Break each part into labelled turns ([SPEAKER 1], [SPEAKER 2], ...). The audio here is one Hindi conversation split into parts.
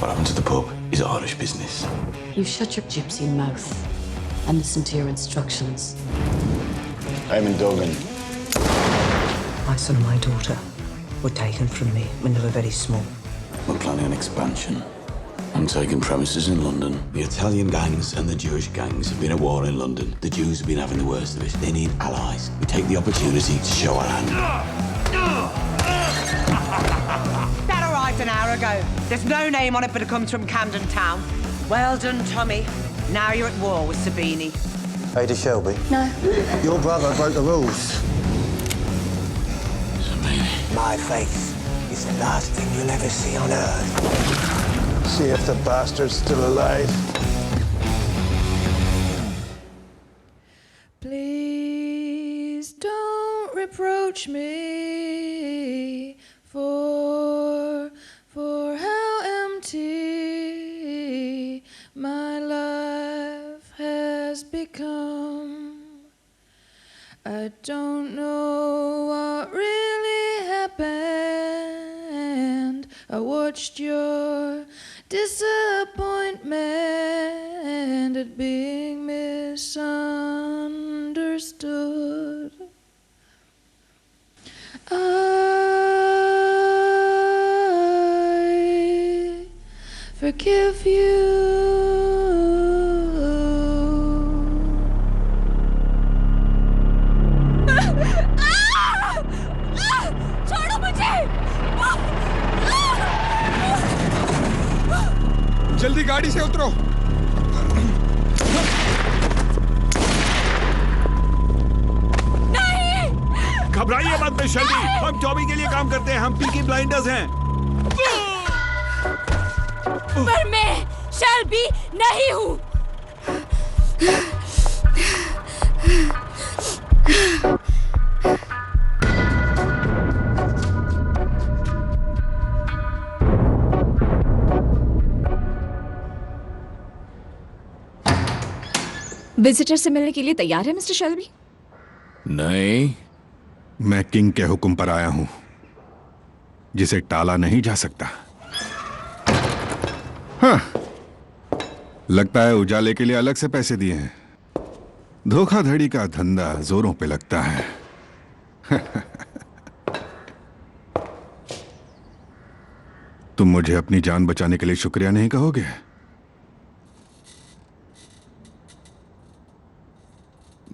[SPEAKER 1] What happened to the pub is Irish business.
[SPEAKER 2] You shut your gypsy mouth and listen to your instructions.
[SPEAKER 1] I'm in Dugan.
[SPEAKER 3] My son and my daughter were taken from me when they were very small.
[SPEAKER 1] We're planning an expansion. I'm taking premises in London. The Italian gangs and the Jewish gangs have been at war in London. The Jews have been having the worst of it. They need allies. We take the opportunity to show our hand.
[SPEAKER 3] That arrived an hour ago. There's no name on it, but it comes from Camden Town. Well done, Tommy. Now you're at war with Sabini.
[SPEAKER 4] Ada Shelby?
[SPEAKER 2] No.
[SPEAKER 4] Your brother broke the rules.
[SPEAKER 1] Sabini.
[SPEAKER 4] My face is the last thing you'll ever see on Earth. See if the bastard's still alive.
[SPEAKER 5] Please don't reproach me for how empty my life has become. I don't know what really happened. I watched your disappointment at being misunderstood. I forgive you.
[SPEAKER 6] छोड़ो मुझे!
[SPEAKER 7] जल्दी गाड़ी से उतरो।
[SPEAKER 8] घबराइए मत मिस शेल्बी, हम टॉमी के लिए काम करते हैं, हम पीकी ब्लाइंडर्स हैं।
[SPEAKER 6] पर मैं शेल्बी नहीं हूँ।
[SPEAKER 9] विजिटर से मिलने के लिए तैयार है मिस्टर शेल्बी?
[SPEAKER 8] नहीं, मैं किंग के हुक्म पर आया हूं, जिसे टाला नहीं जा सकता। हाँ, लगता है उजाले के लिए अलग से पैसे दिए हैं। धोखाधड़ी का धंधा जोरों पे लगता है। तुम मुझे अपनी जान बचाने के लिए शुक्रिया नहीं कहोगे?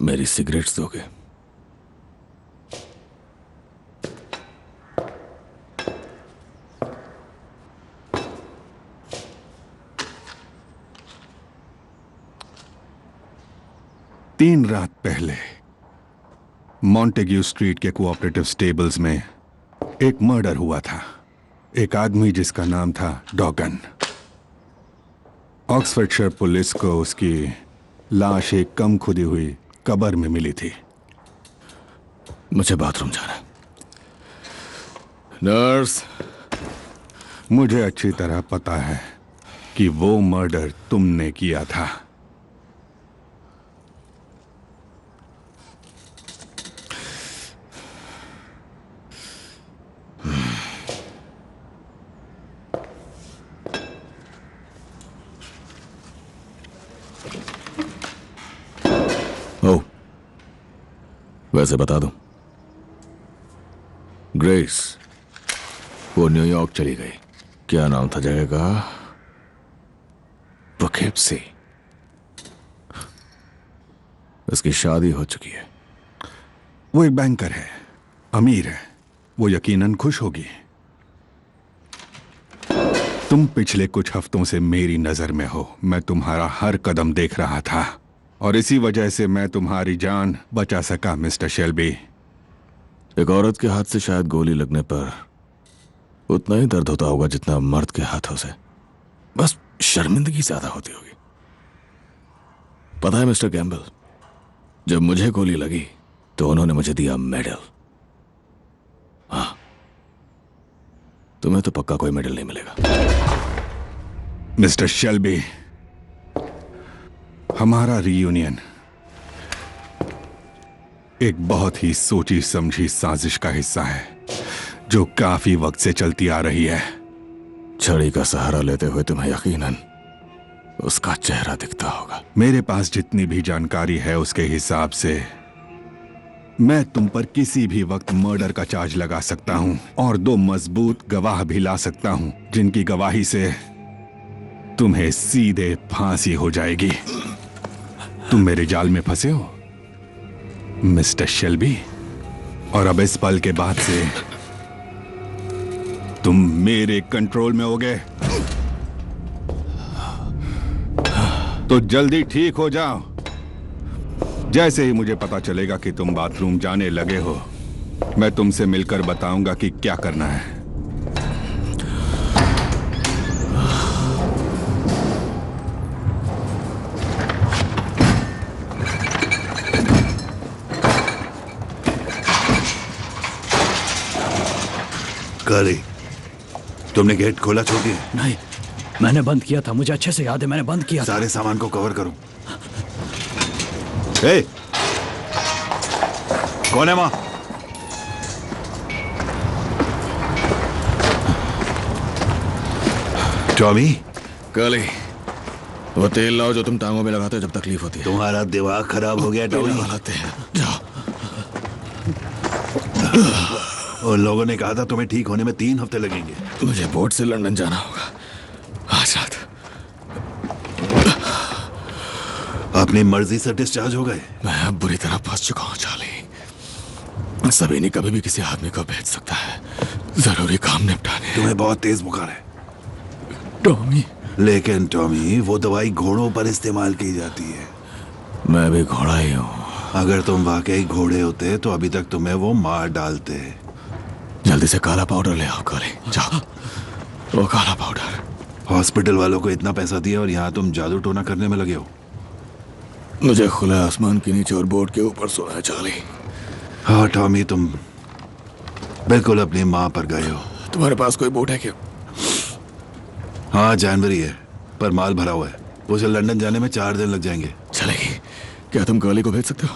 [SPEAKER 8] मेरी सिगरेट्स दोगे? तीन रात पहले मॉन्टेग्यू स्ट्रीट के कोऑपरेटिव स्टेबल्स में एक मर्डर हुआ था। एक आदमी जिसका नाम था डॉगन। ऑक्सफोर्डशायर पुलिस को उसकी लाश एक कम खुदी हुई कब्र में मिली थी। मुझे बाथरूम जाना है। नर्स, मुझे अच्छी तरह पता है कि वो मर्डर तुमने किया था। वैसे बता दूं, ग्रेस वो न्यूयॉर्क चली गई। क्या नाम था जगह का? poughkeepsie। उसकी शादी हो चुकी है। वो एक बैंकर है, अमीर है। वो यकीनन खुश होगी। तुम पिछले कुछ हफ्तों से मेरी नजर में हो। मैं तुम्हारा हर कदम देख रहा था और इसी वजह से मैं तुम्हारी जान बचा सका मिस्टर शेल्बी। एक औरत के हाथ से शायद गोली लगने पर उतना ही दर्द होता होगा जितना मर्द के हाथों से, बस शर्मिंदगी ज्यादा होती होगी। पता है मिस्टर गैम्बल, जब मुझे गोली लगी तो उन्होंने मुझे दिया मेडल। हाँ, तुम्हें तो पक्का कोई मेडल नहीं मिलेगा। मिस्टर शेल्बी, हमारा रियूनियन एक बहुत ही सोची समझी साजिश का हिस्सा है जो काफी वक्त से चलती आ रही है।
[SPEAKER 1] छड़ी का सहारा लेते हुए तुम्हें यकीनन उसका चेहरा दिखता होगा।
[SPEAKER 8] मेरे पास जितनी भी जानकारी है उसके हिसाब से मैं तुम पर किसी भी वक्त मर्डर का चार्ज लगा सकता हूं और 2 मजबूत गवाह भी ला सकता हूं जिनकी गवाही से तुम्हें सीधे फांसी हो जाएगी। तुम मेरे जाल में फंसे हो मिस्टर शेल्बी, और अब इस पल के बाद से तुम मेरे कंट्रोल में होगे। तो जल्दी ठीक हो जाओ। जैसे ही मुझे पता चलेगा कि तुम बाथरूम जाने लगे हो, मैं तुमसे मिलकर बताऊंगा कि क्या करना है।
[SPEAKER 10] कर्ली, तुमने गेट खोला छोड़ दिया?
[SPEAKER 11] नहीं, मैंने बंद किया था। मुझे अच्छे से याद है, मैंने बंद किया
[SPEAKER 10] सारे सामान को कवर करो। ए, कौन है वहां? टॉमी?
[SPEAKER 1] कर्ली, वो तेल लाओ जो तुम टांगों में लगाते हो जब तकलीफ होती है।
[SPEAKER 10] तुम्हारा दिमाग खराब हो गया टॉमी।
[SPEAKER 1] जाओ।
[SPEAKER 10] उन लोगों ने कहा था तुम्हें ठीक होने में 3 हफ्ते लगेंगे।
[SPEAKER 1] मुझे बोट से लंदन जाना होगा आज रात।
[SPEAKER 10] अपनी मर्जी से डिस्चार्ज हो गए?
[SPEAKER 1] मैं अब बुरी तरह फंस चुका हूँ चार्ली। सभी नहीं कभी भी किसी आदमी को भेज सकता है जरूरी काम निपटाने।
[SPEAKER 10] तुम्हें बहुत तेज बुखार है
[SPEAKER 1] टॉमी।
[SPEAKER 10] लेकिन टॉमी, वो दवाई घोड़ों पर इस्तेमाल की जाती है।
[SPEAKER 1] मैं भी घोड़ा ही हूँ।
[SPEAKER 10] अगर तुम वाकई घोड़े होते तो अभी तक तुम्हें वो मार डालते।
[SPEAKER 1] जल्दी से काला पाउडर ले आओ कर्ली, जाओ। वो काला पाउडर।
[SPEAKER 10] हॉस्पिटल वालों को इतना पैसा दिया और यहाँ तुम जादू टोना करने में लगे हो।
[SPEAKER 1] मुझे खुले आसमान के नीचे और बोट के ऊपर सोना है चार्ली।
[SPEAKER 10] हाँ टॉमी, तुम बिल्कुल अपनी माँ पर गए हो।
[SPEAKER 1] तुम्हारे पास कोई बोट है क्या?
[SPEAKER 10] हाँ, जानवरी है, पर माल भरा हुआ है। उसे लंदन जाने में 4 दिन लग जाएंगे।
[SPEAKER 1] चलेगी? क्या तुम कर्ली को भेज सकते हो?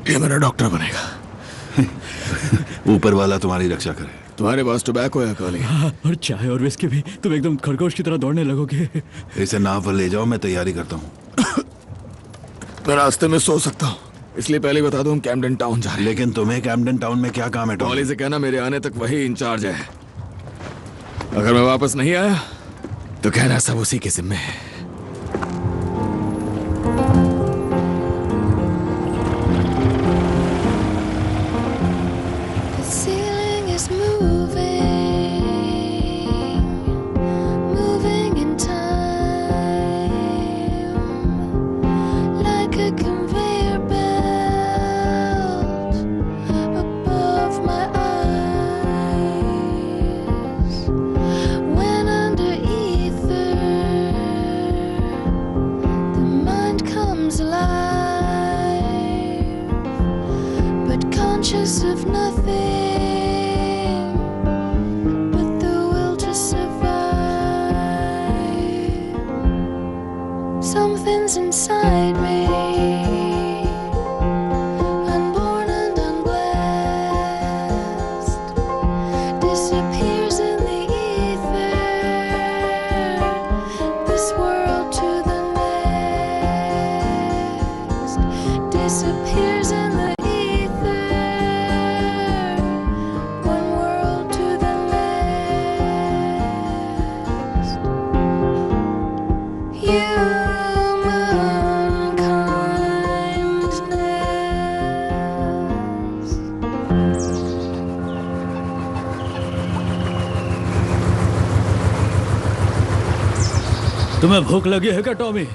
[SPEAKER 1] ये मेरा डॉक्टर बनेगा।
[SPEAKER 10] ऊपर वाला तुम्हारी रक्षा करे।
[SPEAKER 1] तुम्हारे पास टोबैको है कर्ली?
[SPEAKER 11] और चाय और विस्की भी। तुम एकदम खरगोश की तरह दौड़ने लगोगे।
[SPEAKER 10] इसे नाव पर ले जाओ, मैं तैयारी करता हूँ।
[SPEAKER 1] मैं रास्ते में सो सकता हूँ, इसलिए पहले बता दूं हम कैम्पटन टाउन जा रहे हैं।
[SPEAKER 10] लेकिन तुम्हें कैम्पटन टाउन में क्या काम है टॉमी?
[SPEAKER 1] मॉली से कहना मेरे आने तक वही इंचार्ज है। अगर मैं वापस नहीं आया तो कहना सब उसी के जिम्मे है।
[SPEAKER 5] The ceiling is moving in time, like a conveyor belt above my eyes. When under ether, the mind comes alive, but conscious of nothing but the will to survive. Something's inside me, unborn and unblessed, disappears in the ether, this world to the next, disappears in the ether, one world to the next.
[SPEAKER 11] तुम्हें भूख लगी है क्या टॉमी?
[SPEAKER 1] एक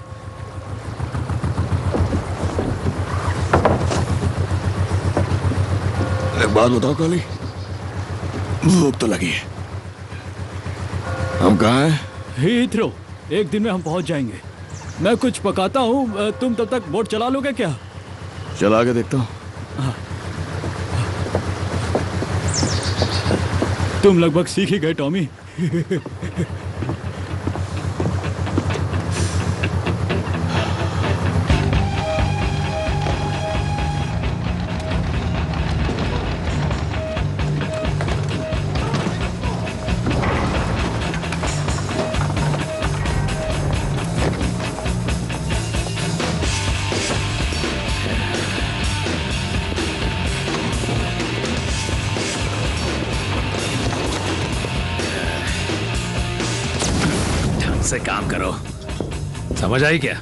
[SPEAKER 1] बात बताओ कर्ली, भूख तो लगी है। हम कहाँ हैं?
[SPEAKER 11] हीथ्रो। एक दिन में हम पहुंच जाएंगे। मैं कुछ पकाता हूँ, तुम तब तक बोट चला लोगे क्या?
[SPEAKER 1] चला के देखता हूँ।
[SPEAKER 11] तुम लगभग सीख ही गए टॉमी।
[SPEAKER 12] से काम करो, समझ आई क्या?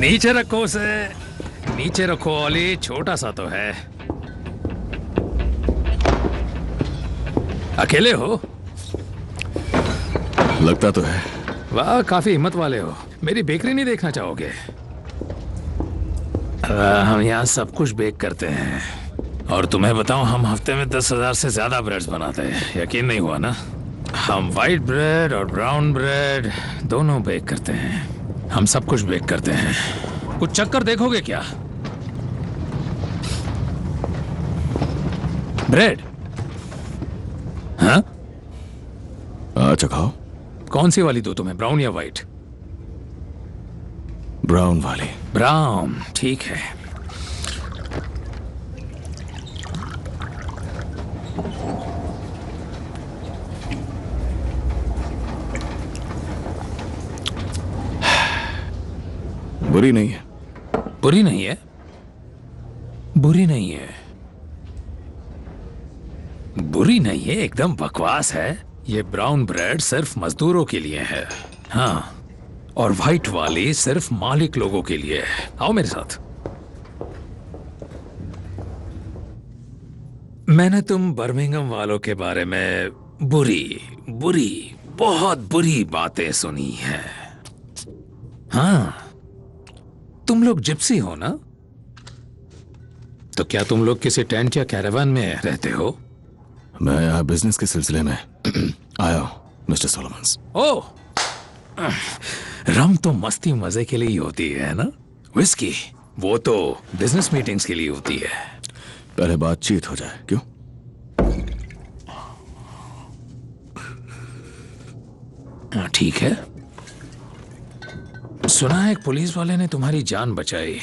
[SPEAKER 12] नीचे रखो उसे, नीचे रखो ओली, छोटा सा तो है। अकेले हो?
[SPEAKER 8] लगता तो है।
[SPEAKER 12] वाह, काफी हिम्मत वाले हो। मेरी बेकरी नहीं देखना चाहोगे? हम यहाँ सब कुछ बेक करते हैं, और तुम्हें बताऊं, हम हफ्ते में 10,000 से ज्यादा ब्रेड्स बनाते हैं। यकीन नहीं हुआ ना? हम वाइट ब्रेड और ब्राउन ब्रेड दोनों बेक करते हैं। हम सब कुछ बेक करते हैं। कुछ चक्कर देखोगे क्या? ब्रेड? हाँ,
[SPEAKER 8] अच्छा खाओ।
[SPEAKER 12] कौन सी वाली दो तुम्हें, ब्राउन या वाइट?
[SPEAKER 8] ब्राउन वाली।
[SPEAKER 12] ब्राउन, ठीक है।
[SPEAKER 8] बुरी नहीं है।
[SPEAKER 12] बुरी नहीं है? बुरी नहीं है, बुरी नहीं है, एकदम बकवास है। ये ब्राउन ब्रेड सिर्फ मजदूरों के लिए है, हाँ, और व्हाइट वाली सिर्फ मालिक लोगों के लिए है। आओ मेरे साथ। मैंने तुम बर्मिंघम वालों के बारे में बुरी बुरी बहुत बुरी बातें सुनी हैं। हाँ, तुम लोग जिप्सी हो ना? तो क्या तुम लोग किसी टेंट या कैरावान में रहते हो?
[SPEAKER 8] मैं यहाँ बिजनेस के सिलसिले में आया हूँ मिस्टर सोलोमन्स।
[SPEAKER 12] ओह, रम तो मस्ती मजे के लिए ही होती है ना? विस्की वो तो बिजनेस मीटिंग्स के लिए होती है।
[SPEAKER 8] पहले बातचीत हो जाए, क्यों?
[SPEAKER 12] ठीक है। सुना है एक पुलिस वाले ने तुम्हारी जान बचाई।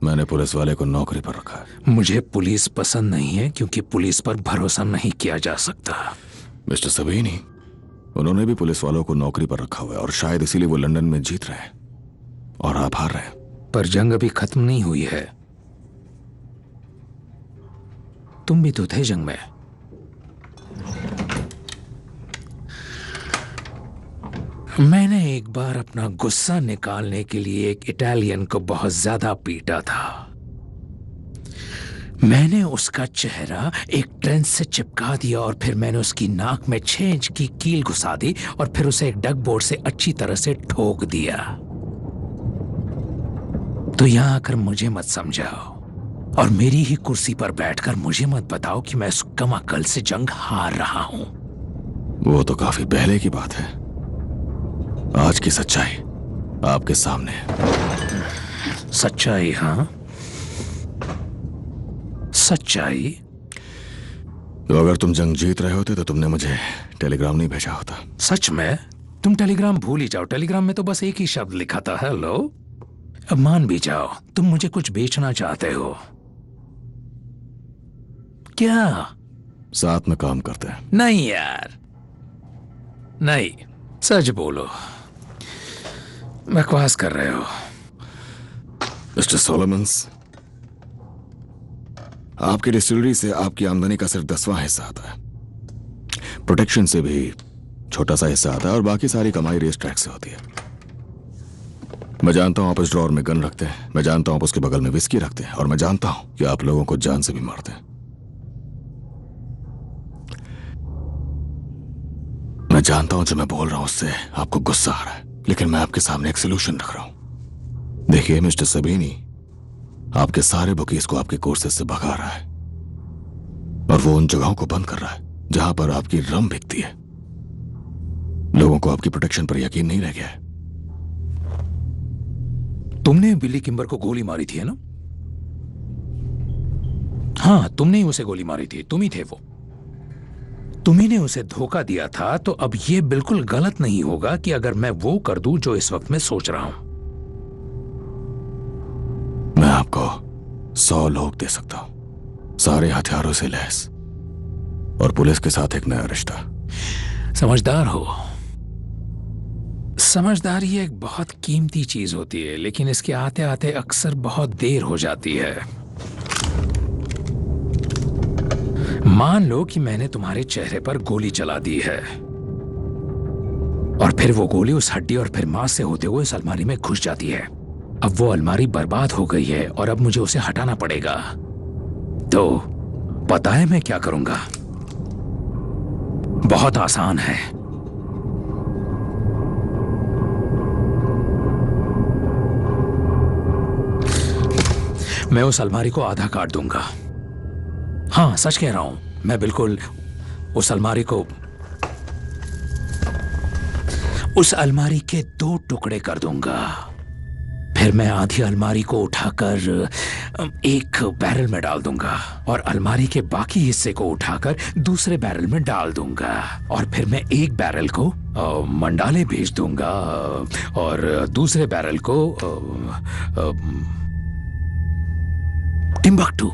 [SPEAKER 8] मैंने पुलिस वाले को नौकरी पर रखा है।
[SPEAKER 12] मुझे पुलिस पसंद नहीं है, क्योंकि पुलिस पर भरोसा नहीं किया जा सकता।
[SPEAKER 8] मिस्टर सबीनी, उन्होंने भी पुलिस वालों को नौकरी पर रखा हुआ है, और शायद इसीलिए वो लंदन में जीत रहे हैं और आप हार रहे हैं।
[SPEAKER 12] पर जंग अभी खत्म नहीं हुई है। तुम भी तो थे जंग में। मैंने एक बार अपना गुस्सा निकालने के लिए एक इटालियन को बहुत ज्यादा पीटा था। मैंने उसका चेहरा एक ट्रेंच से चिपका दिया, और फिर मैंने उसकी नाक में 6 इंच की कील घुसा दी, और फिर उसे एक डग बोर्ड से अच्छी तरह से ठोक दिया। तो यहां आकर मुझे मत समझाओ, और मेरी ही कुर्सी पर बैठकर मुझे मत बताओ कि मैं उस कमाकल से जंग हार रहा हूं।
[SPEAKER 8] वो तो काफी पहले की बात है। आज की सच्चाई आपके सामने है।
[SPEAKER 12] सच्चाई? हाँ, सच्चाई।
[SPEAKER 8] तो अगर तुम जंग जीत रहे होते तो तुमने मुझे टेलीग्राम नहीं भेजा होता।
[SPEAKER 12] सच में? तुम टेलीग्राम भूल ही जाओ। टेलीग्राम में तो बस एक ही शब्द लिखा था, हेलो। अब मान भी जाओ तुम मुझे कुछ बेचना चाहते हो। क्या?
[SPEAKER 8] साथ में काम करते हैं।
[SPEAKER 12] नहीं यार, नहीं, सच बोलो। बकवास कर रहे हो।
[SPEAKER 8] मिस्टर सोलोमन्स, आपकी डिस्टिलरी से आपकी आमदनी का सिर्फ 10वां हिस्सा आता है। प्रोटेक्शन से भी छोटा सा हिस्सा आता है, और बाकी सारी कमाई रेस ट्रैक से होती है। मैं जानता हूं आप उस ड्रॉर में गन रखते हैं, मैं जानता हूं आप उसके बगल में विस्की रखते हैं, और मैं जानता हूं कि आप लोगों को जान से भी मारते हैं। मैं जानता हूं जो मैं बोल रहा हूं उससे आपको गुस्सा आ रहा है, लेकिन मैं आपके सामने एक सोल्यूशन रख रहा हूं। देखिए मिस्टर सबीनी, आपके सारे बुकीज को आपके कोर्सेज से भगा रहा है, और वो उन जगहों को बंद कर रहा है जहां पर आपकी रम बिकती है। लोगों को आपकी प्रोटेक्शन पर यकीन नहीं रह गया है।
[SPEAKER 12] तुमने बिली किम्बर को गोली मारी थी, है ना? हाँ, तुमने ही उसे गोली मारी थी, तुम ही थे वो। तुम्ही ने उसे धोखा दिया था, तो अब यह बिल्कुल गलत नहीं होगा कि अगर मैं वो कर दूं जो इस वक्त मैं सोच रहा हूं।
[SPEAKER 8] मैं आपको 100 लोग दे सकता हूं, सारे हथियारों से लैस, और पुलिस के साथ एक नया रिश्ता।
[SPEAKER 12] समझदार हो। समझदारी एक बहुत कीमती चीज होती है, लेकिन इसके आते आते अक्सर बहुत देर हो जाती है। मान लो कि मैंने तुम्हारे चेहरे पर गोली चला दी है और फिर वो गोली उस हड्डी और फिर मांस से होते हुए उस अलमारी में घुस जाती है। अब वो अलमारी बर्बाद हो गई है और अब मुझे उसे हटाना पड़ेगा। तो पता है मैं क्या करूंगा? बहुत आसान है। मैं उस अलमारी को आधा काट दूंगा। हाँ, सच कह रहा हूं। मैं बिल्कुल उस अलमारी के 2 टुकड़े कर दूंगा। फिर मैं आधी अलमारी को उठाकर एक बैरल में डाल दूंगा और अलमारी के बाकी हिस्से को उठाकर दूसरे बैरल में डाल दूंगा और फिर मैं एक बैरल को मंडाले भेज दूंगा और दूसरे बैरल को टिम्बकटू।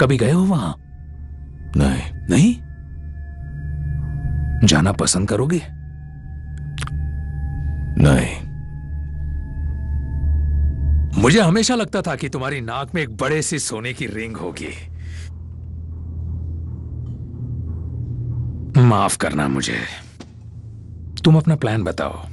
[SPEAKER 12] कभी गए हो वहां? नहीं? जाना पसंद करोगे?
[SPEAKER 10] नहीं।
[SPEAKER 12] मुझे हमेशा लगता था कि तुम्हारी नाक में एक बड़े सी सोने की रिंग होगी। माफ करना मुझे। तुम अपना प्लान बताओ।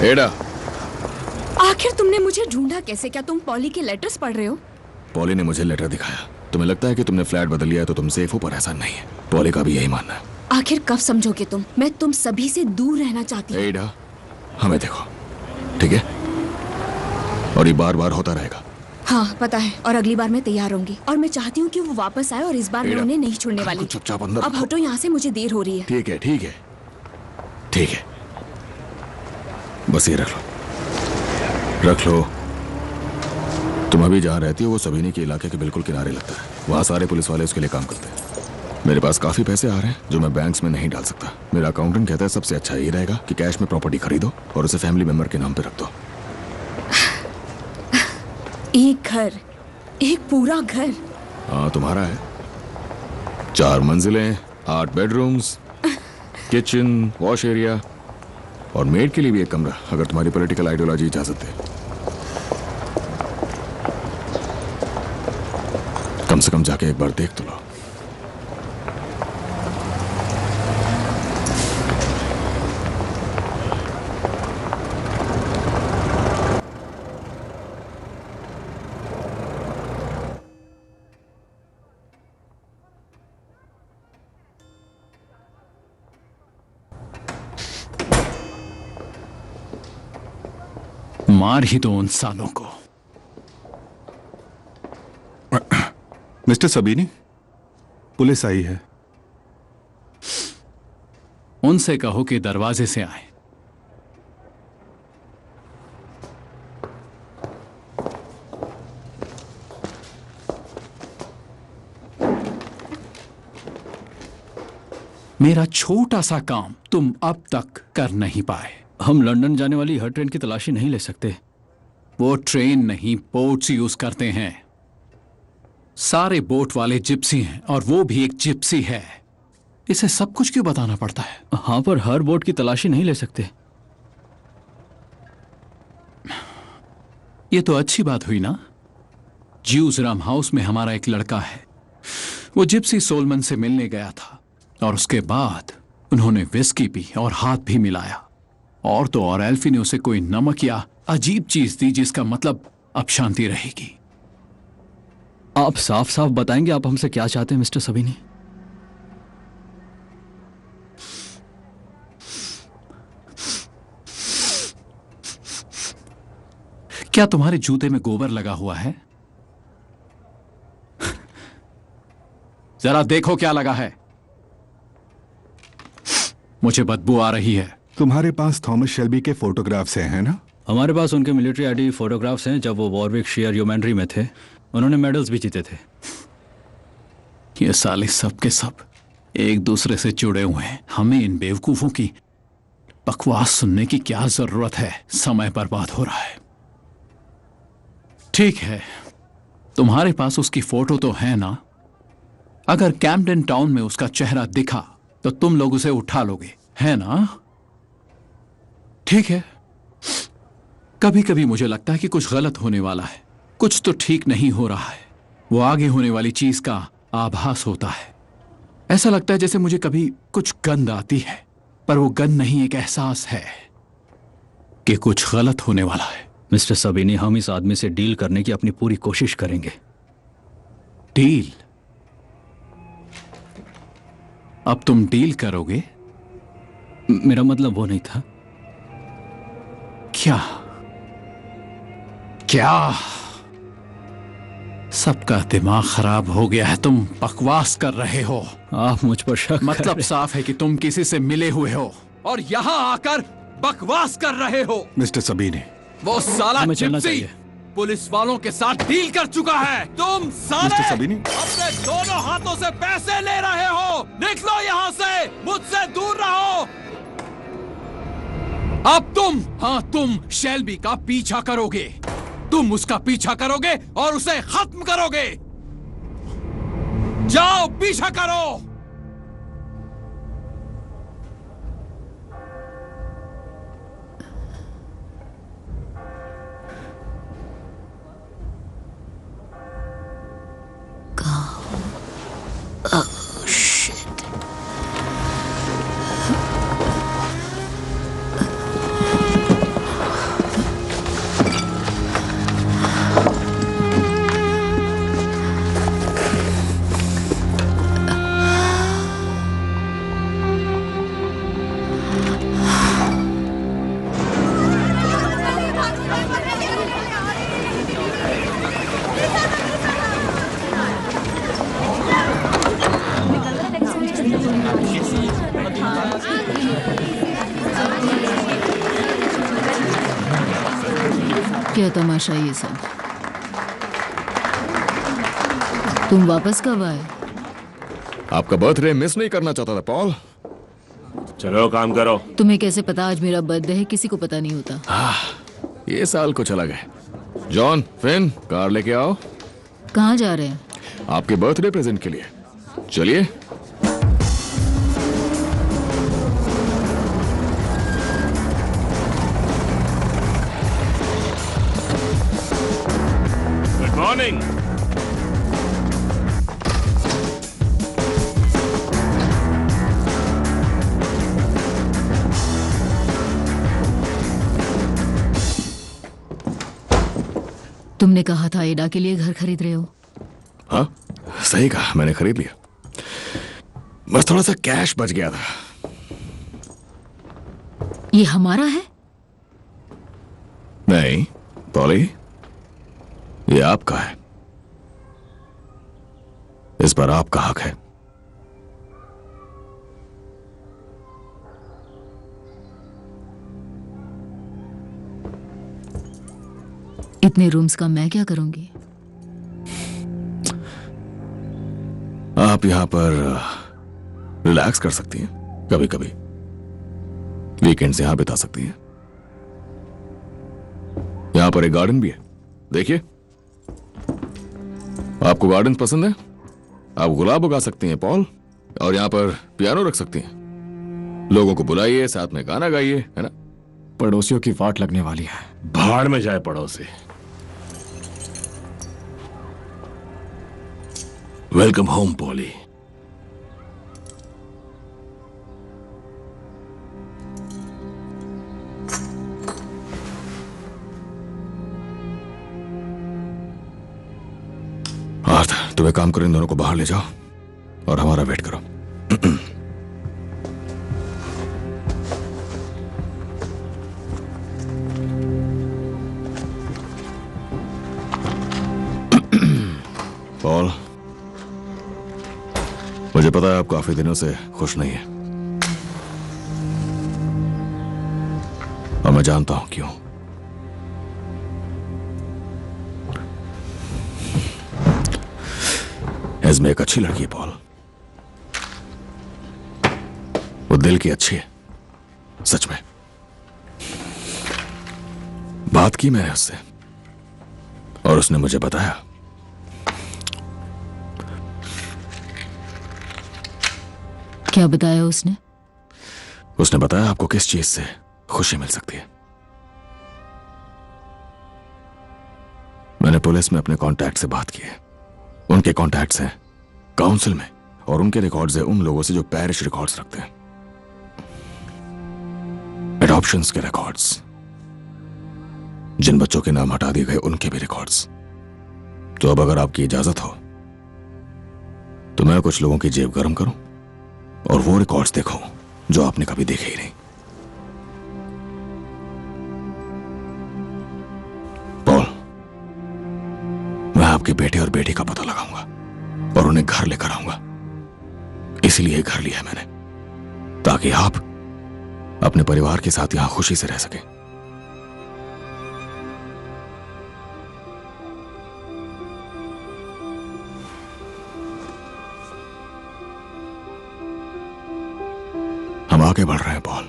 [SPEAKER 10] एडा,
[SPEAKER 9] आखिर तुमने मुझे ढूंढा कैसे? क्या तुम पॉली के लेटर्स पढ़ रहे हो?
[SPEAKER 10] पॉली ने मुझे लेटर दिखाया। तुम्हें लगता है कि तुमने फ्लैट बदल लिया है तो तुम सेफ हो, पर ऐसा नहीं है। पॉली का भी यही मानना है।
[SPEAKER 9] आखिर कब समझोगे तुम? मैं तुम सभी से दूर रहना चाहती हूँ।
[SPEAKER 10] एडा, हमें देखो, ठीक है? और ये बार बार होता रहेगा।
[SPEAKER 9] हाँ पता है, और अगली बार मैं तैयार होंगी और मैं चाहती हूँ कि वो वापस आए और इस बार मैं
[SPEAKER 10] एडा,
[SPEAKER 9] उन्हें नहीं छोड़ने वाली।
[SPEAKER 10] चुपचाप अंदर
[SPEAKER 9] अब हटो यहाँ से, मुझे देर हो रही है।
[SPEAKER 10] ठीक है, ठीक है, ठीक है। बस ये रख लो। तुम अभी जहाँ रहती हो वो सबीनी के इलाके के बिल्कुल किनारे लगता है। वहाँ सारे पुलिस वाले उसके लिए काम करते हैं। मेरे पास काफी पैसे आ रहे हैं जो मैं बैंक्स में नहीं डाल सकता। मेरा अकाउंटेंट कहता है सबसे अच्छा ये रहेगा कि कैश में प्रॉपर्टी खरीदो और उसे फैमिली मेंबर के नाम पे रख दो।
[SPEAKER 9] एक घर, एक पूरा घर?
[SPEAKER 10] हाँ, तुम्हारा है। 4 मंजिलें, 8 बेडरूम्स, किचन, वॉश एरिया और मेड के लिए भी एक कमरा, अगर तुम्हारी पॉलिटिकल आइडियोलॉजी इजाजत दे। कम से कम जाके एक बार देख तो लो।
[SPEAKER 11] मार ही दो उन सालों को।
[SPEAKER 8] मिस्टर सबीनी, पुलिस आई है।
[SPEAKER 11] उनसे कहो कि दरवाजे से आए। मेरा छोटा सा काम तुम अब तक कर नहीं पाए।
[SPEAKER 13] हम लंदन जाने वाली हर ट्रेन की तलाशी नहीं ले सकते।
[SPEAKER 11] वो ट्रेन नहीं, बोट्स यूज करते हैं। सारे बोट वाले जिप्सी हैं और वो भी एक जिप्सी है। इसे सब कुछ क्यों बताना पड़ता है?
[SPEAKER 13] हाँ, पर हर बोट की तलाशी नहीं ले सकते।
[SPEAKER 11] ये तो अच्छी बात हुई ना। ज्यूजराम हाउस में हमारा एक लड़का है। वो जिप्सी सोलमन से मिलने गया था और उसके बाद उन्होंने विस्की पी और हाथ भी मिलाया। और तो और एल्फी ने उसे कोई नमक या अजीब चीज दी जिसका मतलब अब शांति रहेगी।
[SPEAKER 13] आप साफ साफ बताएंगे आप हमसे क्या चाहते हैं मिस्टर सबीनी?
[SPEAKER 11] क्या तुम्हारे जूते में गोबर लगा हुआ है? जरा देखो क्या लगा है। मुझे बदबू आ रही है।
[SPEAKER 8] तुम्हारे पास थॉमस शेल्बी के फोटोग्राफ्स हैं ना?
[SPEAKER 13] हमारे पास उनके मिलिट्री आईडी फोटोग्राफ्स हैं जब वो वॉरविकशायर यूमेंट्री में थे। उन्होंने मेडल्स भी जीते थे।
[SPEAKER 11] ये साले सब के सब एक दूसरे से जुड़े हुए हैं। हमें इन बेवकूफों की बकवास सुनने की क्या जरूरत है? समय बर्बाद हो रहा है। ठीक है, तुम्हारे पास उसकी फोटो तो है ना? अगर कैम्पटन टाउन में उसका चेहरा दिखा तो तुम लोग उसे उठा लोगे, है ना? ठीक है। कभी कभी मुझे लगता है कि कुछ गलत होने वाला है, कुछ तो ठीक नहीं हो रहा है। वो आगे होने वाली चीज का आभास होता है। ऐसा लगता है जैसे मुझे कभी कुछ गंध आती है, पर वो गंध नहीं, एक एहसास है कि कुछ गलत होने वाला है।
[SPEAKER 13] मिस्टर सबीनी, हम इस आदमी से डील करने की अपनी पूरी कोशिश करेंगे।
[SPEAKER 11] डील? अब तुम डील करोगे?
[SPEAKER 13] मेरा मतलब वो नहीं था।
[SPEAKER 11] क्या? क्या? सबका दिमाग खराब हो गया है। तुम बकवास कर रहे हो।
[SPEAKER 13] आप मुझ पर शक
[SPEAKER 11] मतलब साफ है कि तुम किसी से मिले हुए हो और यहां आकर बकवास कर रहे हो।
[SPEAKER 8] मिस्टर सबीनी,
[SPEAKER 11] वो साला
[SPEAKER 13] हमें चलना
[SPEAKER 11] जिप्सी
[SPEAKER 13] चाहिए।
[SPEAKER 11] पुलिस वालों के साथ डील कर चुका है। तुम साले
[SPEAKER 8] मिस्टर सबीनी?
[SPEAKER 11] अपने दोनों हाथों से पैसे ले रहे हो। निकलो यहां से, मुझसे दूर रहो। अब तुम शेल्बी का पीछा करोगे। तुम उसका पीछा करोगे और उसे खत्म करोगे। जाओ, पीछा करो।
[SPEAKER 2] Oh, shit.
[SPEAKER 14] क्या तमाशा ये सब? तुम वापस कब आए?
[SPEAKER 10] आपका बर्थडे मिस नहीं करना चाहता था पॉल।
[SPEAKER 15] चलो काम करो।
[SPEAKER 14] तुम्हें कैसे पता आज मेरा बर्थडे है? किसी को पता नहीं होता।
[SPEAKER 10] ये साल कुछ अलग है। जॉन, फिन, कार लेके आओ।
[SPEAKER 14] कहाँ जा रहे हैं?
[SPEAKER 10] आपके बर्थडे प्रेजेंट के लिए। चलिए।
[SPEAKER 15] Good morning.
[SPEAKER 14] तुमने कहा था एडा के लिए घर खरीद रहे हो।
[SPEAKER 10] हाँ, सही कहा, मैंने खरीद लिया। बस थोड़ा सा कैश बच गया था।
[SPEAKER 14] ये हमारा है?
[SPEAKER 10] नहीं पॉली, ये आपका है। इस पर आपका हक है।
[SPEAKER 14] इतने रूम्स का मैं क्या करूंगी?
[SPEAKER 10] आप यहां पर रिलैक्स कर सकती हैं, कभी कभी वीकेंड्स यहां बिता सकती हैं। यहां पर एक गार्डन भी है, देखिए। आपको गार्डन पसंद है? आप गुलाब उगा सकती हैं पॉल, और यहां पर पियानो रख सकती हैं। लोगों को बुलाइए, साथ में गाना गाइए, है ना?
[SPEAKER 15] पड़ोसियों की वाट लगने वाली है। भाड़ में जाए पड़ोसी। Welcome home poly.
[SPEAKER 10] आर्थ, तुम्हें काम करो, इन दोनों को बाहर ले जाओ और हमारा वेट करो। पॉल, मुझे पता है आप काफी दिनों से खुश नहीं है, और मैं जानता हूं क्यों। एस्मे एक अच्छी लड़की है पॉल, वो दिल की अच्छी है, सच में। बात की मैंने उससे और उसने मुझे बताया
[SPEAKER 14] क्या बताया उसने?
[SPEAKER 10] उसने बताया आपको किस चीज से खुशी मिल सकती है। मैंने पुलिस में अपने कांटेक्ट से बात की है। उनके कांटेक्ट्स हैं काउंसिल में, और उनके रिकॉर्ड्स हैं उन लोगों से जो पैरिश रिकॉर्ड्स रखते हैं, एडॉप्शंस के रिकॉर्ड्स, जिन बच्चों के नाम हटा दिए गए उनके भी रिकॉर्ड्स। तो अब अगर आपकी इजाजत हो तो मैं कुछ लोगों की जेब गर्म करूं और वो रिकॉर्ड्स देखूं जो आपने कभी देखे ही नहीं। पॉल, मैं आपके बेटे और बेटी का पता लगाऊंगा और उन्हें घर लेकर आऊंगा। इसलिए घर लिया है मैंने, ताकि आप अपने परिवार के साथ यहां खुशी से रह सकें। हम आगे बढ़ रहे हैं पॉल।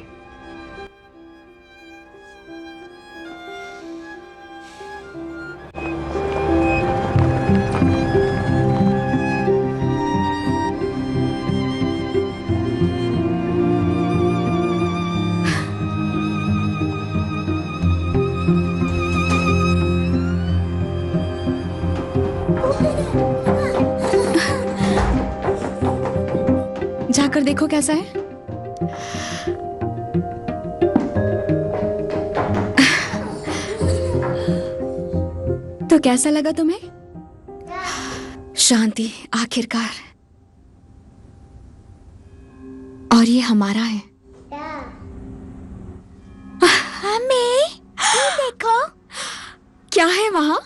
[SPEAKER 9] जाकर देखो कैसा है। तो कैसा लगा तुम्हें? शांति, आखिरकार। और ये हमारा है।
[SPEAKER 6] मम्मी, ये देखो।
[SPEAKER 9] क्या है वहां?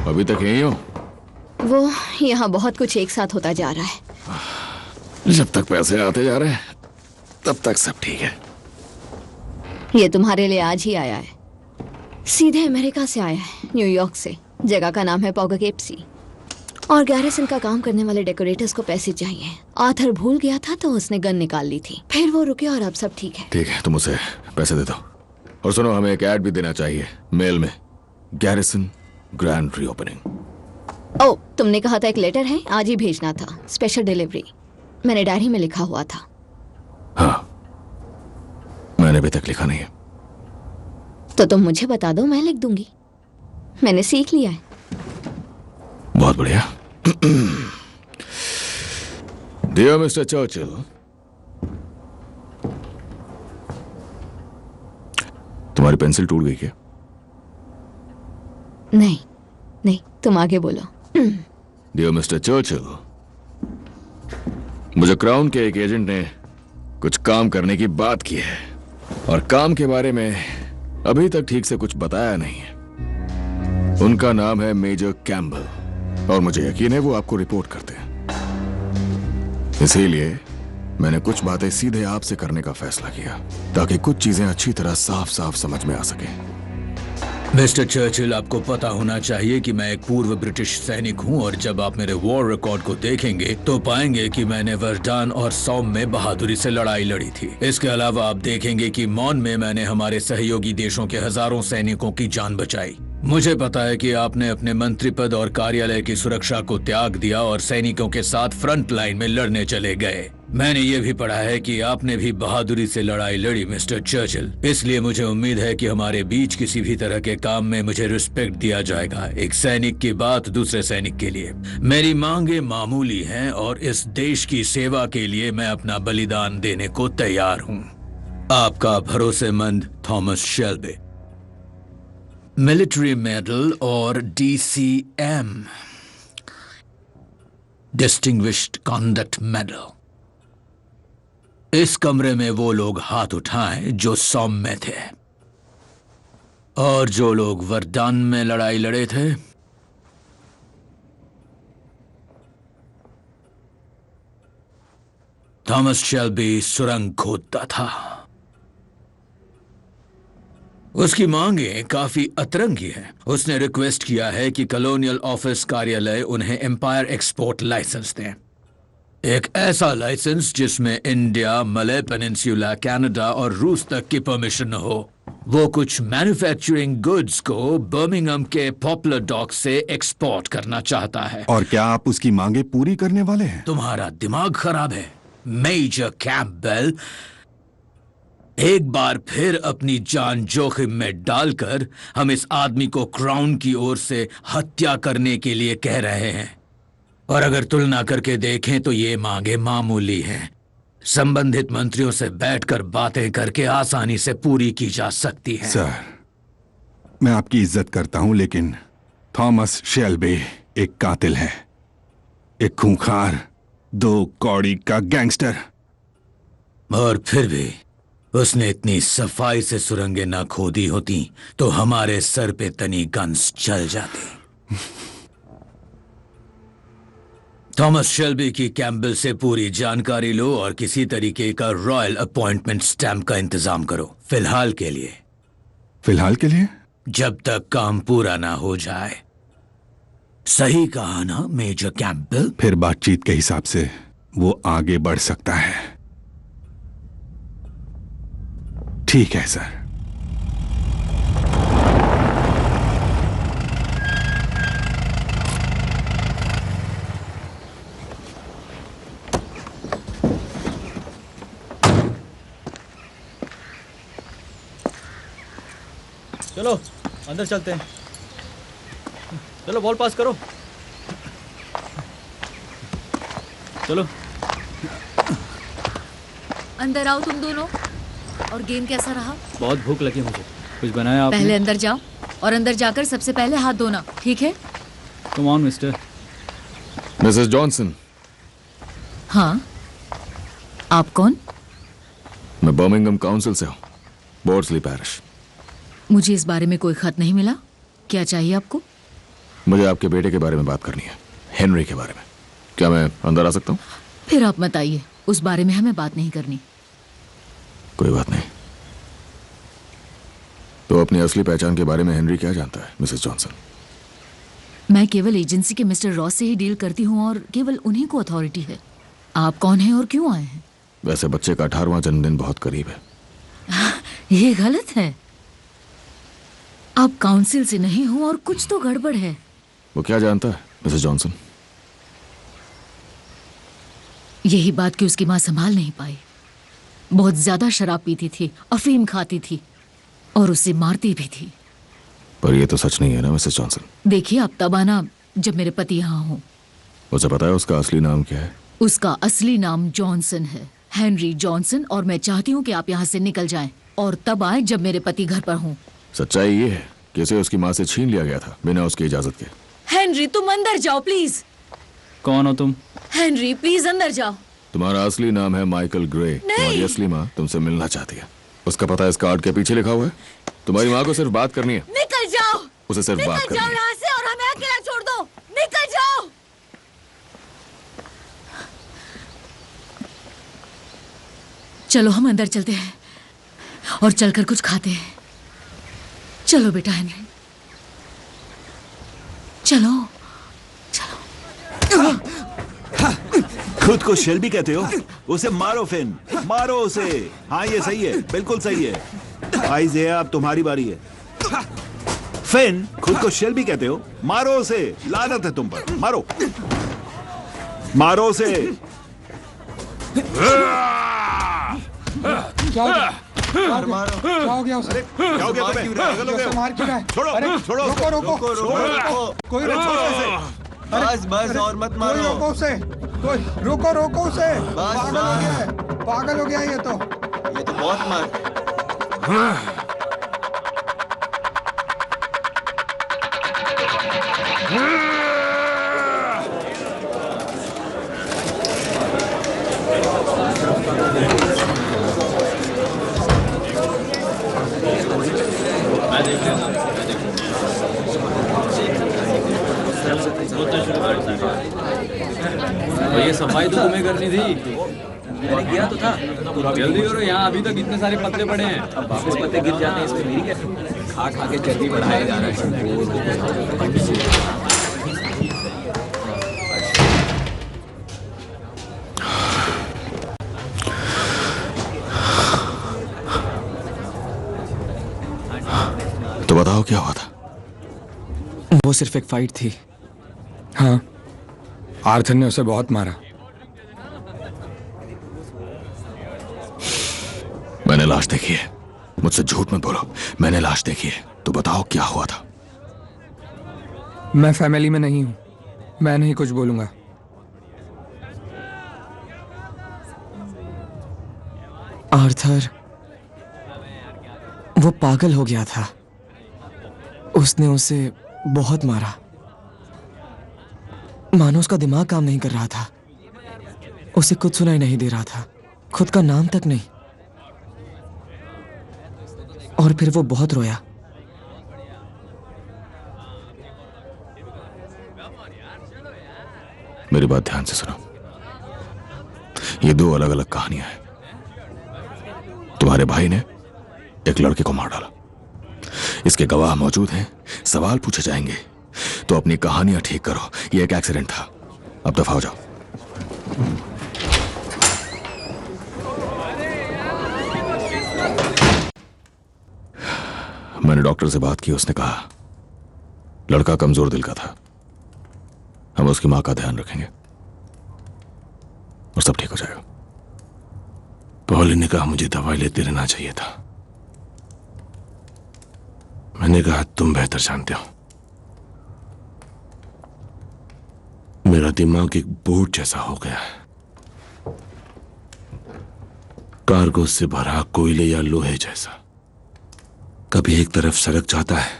[SPEAKER 10] अभी तक यही हो?
[SPEAKER 14] वो यहाँ बहुत कुछ एक साथ होता जा रहा है।
[SPEAKER 10] जब तक पैसे आते जा रहे हैं तब तक सब ठीक है।
[SPEAKER 14] ये तुम्हारे लिए आज ही आया है, सीधे अमेरिका से आया है, न्यूयॉर्क से। जगह का नाम है पॉगकेप्सी। और गैरिसन का काम करने वाले डेकोरेटर्स को पैसे चाहिए। आर्थर भूल गया था तो उसने गन निकाल ली थी, फिर वो रुके और अब सब ठीक है।
[SPEAKER 10] ठीक है, तुम उसे पैसे दे दो। और सुनो, हमें एक ऐड भी देना चाहिए मेल में, गैरिसन ग्रैंड रीओपनिंग।
[SPEAKER 14] ओ, तुमने कहा था एक लेटर है, आज ही भेजना था, स्पेशल डिलीवरी। मैंने डायरी में लिखा हुआ था।
[SPEAKER 10] हाँ, मैंने अभी तक लिखा नहीं है।
[SPEAKER 14] तो तुम मुझे बता दो, मैं लिख दूंगी। मैंने सीख लिया है।
[SPEAKER 10] बहुत बढ़िया। डियर मिस्टर चर्चिल, तुम्हारी पेंसिल टूट गई क्या?
[SPEAKER 14] नहीं नहीं, तुम आगे बोलो।
[SPEAKER 10] डियर मिस्टर चर्चिल, मुझे क्राउन के एक एजेंट ने कुछ काम करने की बात की है, और काम के बारे में अभी तक ठीक से कुछ बताया नहीं है। उनका नाम है मेजर कैम्बल, और मुझे यकीन है वो आपको रिपोर्ट करते हैं। इसीलिए मैंने कुछ बातें सीधे आपसे करने का फैसला किया, ताकि कुछ चीजें अच्छी तरह साफ साफ समझ में आ सके।
[SPEAKER 11] मिस्टर चर्चिल, आपको पता होना चाहिए कि मैं एक पूर्व ब्रिटिश सैनिक हूं, और जब आप मेरे वॉर रिकॉर्ड को देखेंगे तो पाएंगे कि मैंने वर्डान और सौम में बहादुरी से लड़ाई लड़ी थी। इसके अलावा आप देखेंगे कि मॉन में मैंने हमारे सहयोगी देशों के हजारों सैनिकों की जान बचाई। मुझे पता है कि आपने अपने मंत्री पद और कार्यालय की सुरक्षा को त्याग दिया और सैनिकों के साथ फ्रंट लाइन में लड़ने चले गए। मैंने ये भी पढ़ा है कि आपने भी बहादुरी से लड़ाई लड़ी मिस्टर चर्चिल। इसलिए मुझे उम्मीद है कि हमारे बीच किसी भी तरह के काम में मुझे रिस्पेक्ट दिया जाएगा। एक सैनिक की बात दूसरे सैनिक के लिए। मेरी मांगे मामूली हैं, और इस देश की सेवा के लिए मैं अपना बलिदान देने को तैयार हूँ। आपका भरोसेमंद थॉमस शेल्बी। मिलिट्री मेडल और DCM, डिस्टिंग्विश्ड कॉन्डक्ट मेडल। इस कमरे में वो लोग हाथ उठाएं जो सौम में थे, और जो लोग वर्डान में लड़ाई लड़े थे। थॉमस शेल्बी सुरंग खोदता था। उसकी मांगें काफी अतरंगी हैं। उसने रिक्वेस्ट किया है कि कॉलोनियल ऑफिस कार्यालय उन्हें एम्पायर एक्सपोर्ट लाइसेंस दें, एक ऐसा लाइसेंस जिसमें इंडिया, मलय पेनिनसुला, कनाडा और रूस तक की परमिशन हो। वो कुछ मैन्युफैक्चरिंग गुड्स को बर्मिंघम के पॉपुलर डॉक से एक्सपोर्ट करना चाहता है।
[SPEAKER 8] और क्या आप उसकी मांगे पूरी करने वाले हैं?
[SPEAKER 11] तुम्हारा दिमाग खराब है मेजर कैंपबेल। एक बार फिर अपनी जान जोखिम में डालकर हम इस आदमी को क्राउन की ओर से हत्या करने के लिए कह रहे हैं। और अगर तुलना करके देखें तो ये मांगे मामूली हैं। संबंधित मंत्रियों से बैठकर बातें करके आसानी से पूरी की जा सकती हैं।
[SPEAKER 8] सर, मैं आपकी इज्जत करता हूं, लेकिन थॉमस शेल्बी एक कातिल है, एक खूंखार, 2 कौड़ी का गैंगस्टर।
[SPEAKER 11] और फिर भी उसने इतनी सफाई से सुरंगें ना खोदी होती तो हमारे सर पे तनी गन्स चल जाती। थॉमस शेल्बी की कैंपबेल से पूरी जानकारी लो और किसी तरीके का रॉयल अपॉइंटमेंट स्टैम्प का इंतजाम करो। फिलहाल के लिए।
[SPEAKER 8] फिलहाल के लिए?
[SPEAKER 11] जब तक काम पूरा ना हो जाए। सही कहा ना मेजर कैंपबेल?
[SPEAKER 8] फिर बातचीत के हिसाब से वो आगे बढ़ सकता है। ठीक है सर।
[SPEAKER 13] चलो अंदर चलते हैं। चलो बॉल पास करो। चलो
[SPEAKER 6] अंदर आओ तुम दोनों। और गेम कैसा रहा?
[SPEAKER 13] बहुत भूख लगी मुझे। कुछ बनाया आपने?
[SPEAKER 6] पहले अंदर जाओ और अंदर जाकर सबसे पहले हाथ धोना, ठीक है?
[SPEAKER 13] Come on mister.
[SPEAKER 10] Mrs Johnson.
[SPEAKER 6] हाँ, आप कौन?
[SPEAKER 10] मैं बर्मिंघम काउंसिल से हूँ, बोर्डस्ली पैरिश।
[SPEAKER 6] मुझे इस बारे में कोई खत नहीं मिला। क्या चाहिए आपको?
[SPEAKER 10] मुझे आपके बेटे के बारे में बात करनी है, हेनरी के बारे में। क्या मैं अंदर आ सकता हूँ?
[SPEAKER 6] फिर आप मत आइए, उस बारे में हमें बात नहीं करनी।
[SPEAKER 10] कोई बात नहीं। तो अपनी असली पहचान के बारे में हेनरी क्या जानता है, मिसेस जॉनसन?
[SPEAKER 6] मैं केवल एजेंसी के मिस्टर रॉस से ही डील करती हूँ और केवल उन्हीं को अथॉरिटी है। आप कौन हैं और क्यों आए हैं?
[SPEAKER 10] वैसे बच्चे का 18वां जन्मदिन बहुत करीब है।
[SPEAKER 6] ये गलत है। आप काउंसिल से नहीं हो और कुछ तो गड़बड़ है।
[SPEAKER 10] वो क्या जानता है मिसेस जॉनसन?
[SPEAKER 6] यही बात कि उसकी माँ संभाल नहीं पाई। बहुत ज्यादा शराब पीती थी, अफीम खाती थी और उसे मारती भी थी।
[SPEAKER 10] पर ये तो सच नहीं है ना मिसेस जॉनसन?
[SPEAKER 6] देखिए, आप तब आना जब मेरे पति यहाँ हो।
[SPEAKER 10] उसे पता है उसका असली नाम क्या है?
[SPEAKER 6] उसका असली नाम जॉनसन है, हेनरी जॉनसन। और मैं चाहती हूँ कि आप यहाँ से निकल जाएं और तब आए जब मेरे पति घर पर हों।
[SPEAKER 10] सच्चाई ये है कि उसे उसकी माँ से छीन लिया गया था बिना उसकी इजाजत के।
[SPEAKER 6] हेनरी, तुम अंदर जाओ प्लीज।
[SPEAKER 13] कौन हो तुम?
[SPEAKER 6] हेनरी, प्लीज अंदर जाओ।
[SPEAKER 10] तुम्हारा असली नाम है माइकल ग्रे। तुम्हारी असली माँ तुमसे मिलना चाहती है। उसका पता इस कार्ड के पीछे लिखा हुआ है। तुम्हारी माँ को सिर्फ बात करनी है।
[SPEAKER 6] निकल जाओ।
[SPEAKER 10] उसे सिर्फ बात
[SPEAKER 6] निकल
[SPEAKER 10] करनी
[SPEAKER 6] जाओ
[SPEAKER 10] है।
[SPEAKER 6] यहाँ से और हमें अकेला छोड़ दो। निकल जाओ। चलो हम अंदर चलते हैं और चलकर कुछ खाते हैं। चलो बेटा हेनरी, चलो चलो।
[SPEAKER 16] खुद को शेल्बी कहते हो? उसे मारो फिन, मारो उसे। हाँ ये सही है, बिल्कुल सही है। आइज़ेया, अब तुम्हारी बारी है। फिन, खुद को शेल्बी कहते हो? मारो उसे, लानत है तुम पर। मारो मारो उसे।
[SPEAKER 7] क्या हो गया उसे?
[SPEAKER 16] क्या हो गया तुम्हें? पागल हो गए हो?
[SPEAKER 7] मार क्यों रहा है?
[SPEAKER 16] छोड़ो,
[SPEAKER 7] अरे,
[SPEAKER 16] छोड़ो,
[SPEAKER 7] रोको रोको
[SPEAKER 16] छोड़ो।
[SPEAKER 7] कोई रोको उसे।
[SPEAKER 17] बस बस और मत मारो।
[SPEAKER 7] कोई रोको उसे। कोई रोको उसे। पागल हो गया है, पागल हो गया ये तो
[SPEAKER 17] बहुत मार।
[SPEAKER 13] ये सफाई तो तुम्हें करनी थी। मैंने किया तो था। जल्दी करो, यहाँ अभी तक इतने सारे पत्ते पड़े हैं। अब वापस पत्ते गिर जाते हैं, इसमें मेरी क्या? खा खा के चर्बी बढ़ाया जा रहा है।
[SPEAKER 10] तो बताओ क्या हुआ था?
[SPEAKER 18] वो सिर्फ एक फाइट थी। हाँ, आर्थर ने उसे बहुत मारा।
[SPEAKER 10] मैंने लाश देखी है। मुझसे झूठ मत बोलो, मैंने लाश देखी है। तो बताओ क्या हुआ था?
[SPEAKER 18] मैं फैमिली में नहीं हूं, मैं नहीं कुछ बोलूंगा। आर्थर वो पागल हो गया था। उसने उसे बहुत मारा। मानो उसका दिमाग काम नहीं कर रहा था। उसे कुछ सुनाई नहीं दे रहा था, खुद का नाम तक नहीं। और फिर वो बहुत रोया।
[SPEAKER 10] मेरी बात ध्यान से सुनो। ये दो अलग अलग कहानियां हैं। तुम्हारे भाई ने एक लड़के को मार डाला, इसके गवाह मौजूद हैं, सवाल पूछे जाएंगे। तो अपनी कहानियां ठीक करो। ये एक एक्सीडेंट था, अब दफा हो जाओ। मैंने डॉक्टर से बात की, उसने कहा लड़का कमजोर दिल का था, हम उसकी मां का ध्यान रखेंगे और सब ठीक हो जाएगा।
[SPEAKER 16] पॉली ने कहा मुझे दवाई लेते रहना चाहिए था। मैंने कहा तुम बेहतर जानते हो। मेरा दिमाग एक बोट जैसा हो गया है, कार्गो से भरा कोयले या लोहे जैसा। कभी एक तरफ सरक जाता है